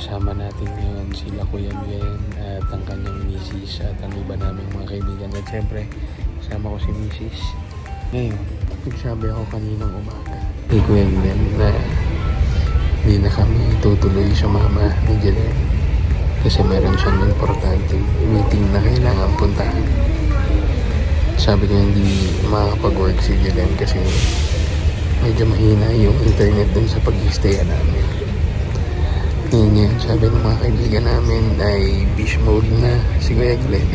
Kasama natin ngayon sila Kuya Glenn at ang kanyang misis at ang iba naming mga kaibigan. At syempre, kasama ko si misis. Ngayon, nagsabi ako kaninang umaga kay Kuya Glenn na hindi na kami tutuloy sa mama ni Jelen kasi meron siyang importanteng meeting na kailangan puntahan. Sabi ko hindi makakapag-work si Jelen kasi medyo mahina yung internet dun sa pag-i-stay namin. Ngayon, sabi ng mga kaibigan namin ay beach mode na si Kuya Glenn.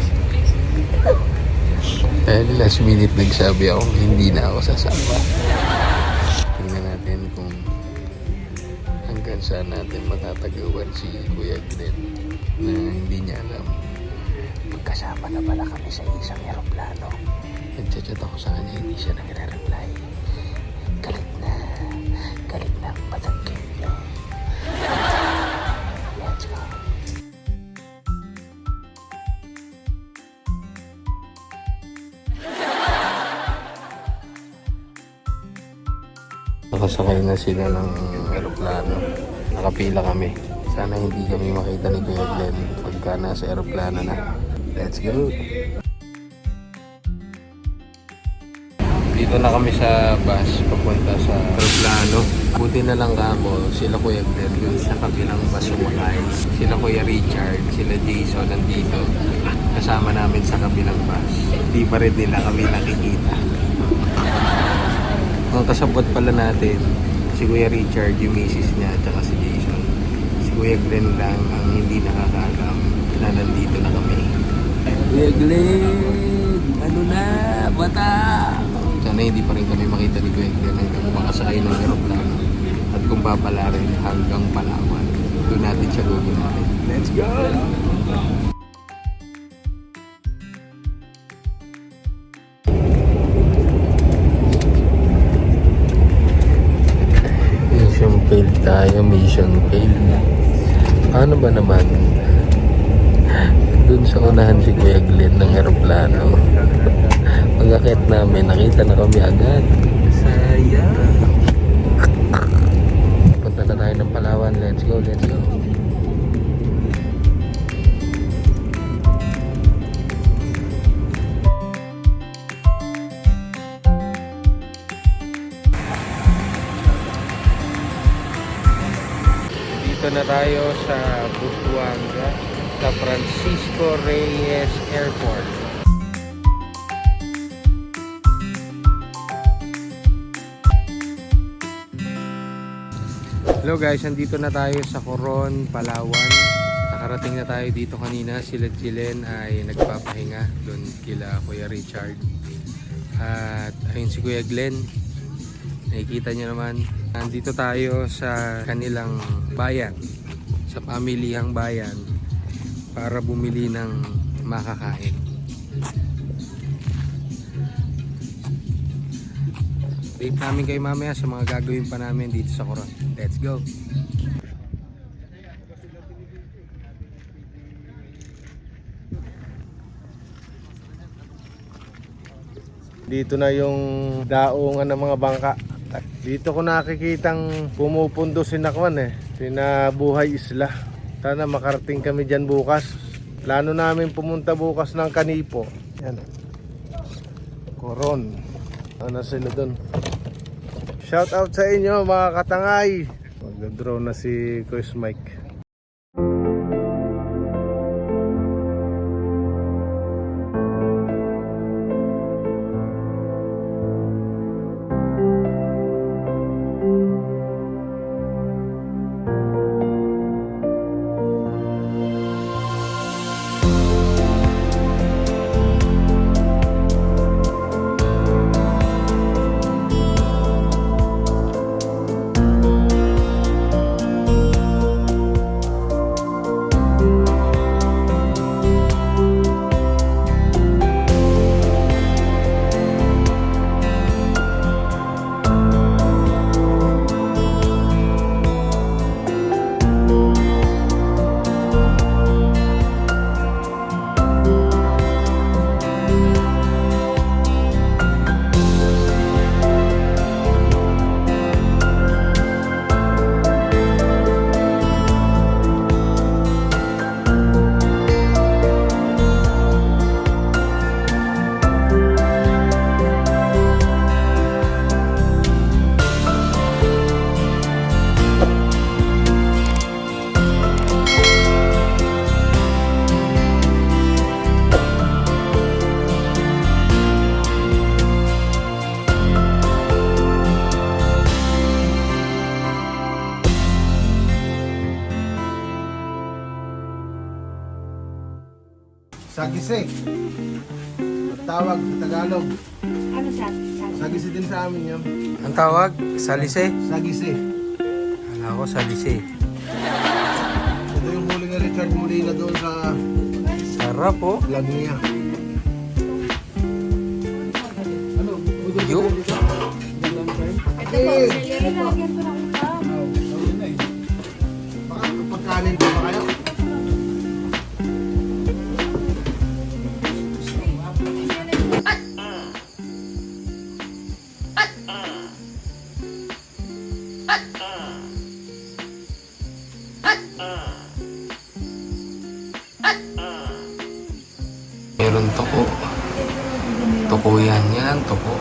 Dahil last minute nagsabi ako hindi na ako sasama. Tingnan natin kung hanggang saan natin matatagawan si Kuya Glenn na hindi niya alam. Magkasama na pala kami sa isang aeroplano. Nagchat-chat ako sa kanya, hindi siya nagre-reply. Galit na ang patagkin niyo. Let's go. Nakasakay na sila ng aeroplano. Nakapila kami. Sana hindi kami makita ni Kuya Glenn pagka nasa aeroplano na. Let's go! Dito na kami sa bus papunta sa aeroplano. Buti na lang ako, sila Kuya Glenn dun sa kabilang bus sumakay. Sila Kuya Richard, sila Jason nandito. Kasama namin sa kabilang bus. Hindi pa rin nila kami nakikita. Ang kasabot pala natin, si Kuya Richard, yung misis niya, at si Jason. Si Kuya Glenn lang ang hindi nakakaalam na nandito na kami. Kuya Glenn, ano na, bata? Sana hindi pa rin kami makita ni Kuya Glenn hanggang makasakay ng aeroplano. At kung papala rin hanggang Palawan, doon natin siya gugunahin. Let's go! Mission failed tayo, mission failed. Paano ba naman? Doon sa unahan si Kuya Glenn ng aeroplano. Pag-akit namin, nakita na kami agad. Sayang. Punta na tayo ng Palawan. Let's go, let's go. Dito na tayo sa Busuanga, sa Francisco Reyes Airport. Hello guys, andito na tayo sa Coron, Palawan. Nakarating na tayo dito kanina. Sila Jelen ay nagpapahinga doon kila Kuya Richard. At ayun si Kuya Glenn. Nakikita nyo naman. Andito tayo sa kanilang bayan, sa pamilihang bayan, para bumili ng makakain. Update namin kayo mamaya sa mga gagawin pa namin dito sa Coron. Let's go! Dito na yung daungan ng mga bangka. Dito ko nakikitang pumupundo sinakwan sina Buhay Isla. Sana makarating kami dyan bukas. Plano namin pumunta bukas ng Kanipo. Yan. Coron. Ano sila dun? Shout out sa inyo mga katangay. Mag-drone na si Kuya Mike. Sagise. Tawag sa Tagalog. Ano sa? Sagise din sa amin yun. Ang tawag? Salise? Sagise. Kala ko salise. Ito yung huli ni Richard Molina doon sa Sarap po. vlog niya. Ano? Yo. Ito po, celery po. Baka pagkanin pa ba kayo? Meron toko. Toko yan. Yan ang toko.